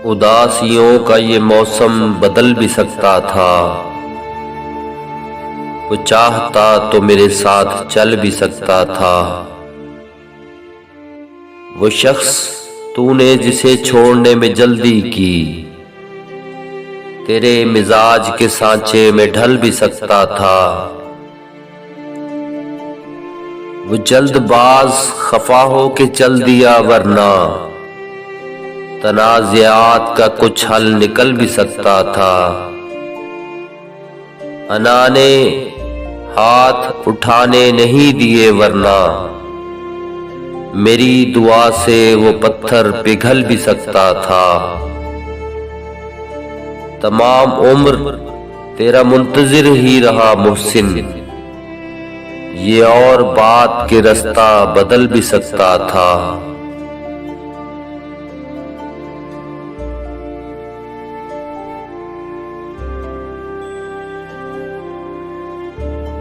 اداسیوں کا یہ موسم بدل بھی سکتا تھا، وہ چاہتا تو میرے ساتھ چل بھی سکتا تھا۔ وہ شخص تو نے جسے چھوڑنے میں جلدی کی، تیرے مزاج کے سانچے میں ڈھل بھی سکتا تھا۔ وہ جلد باز خفا ہو کے چل دیا، ورنہ تنازعات کا کچھ حل نکل بھی سکتا تھا۔ انا نے ہاتھ اٹھانے نہیں دیے، ورنہ میری دعا سے وہ پتھر پگھل بھی سکتا تھا۔ تمام عمر تیرا منتظر ہی رہا محسن، یہ اور بات کہ رستہ بدل بھی سکتا تھا۔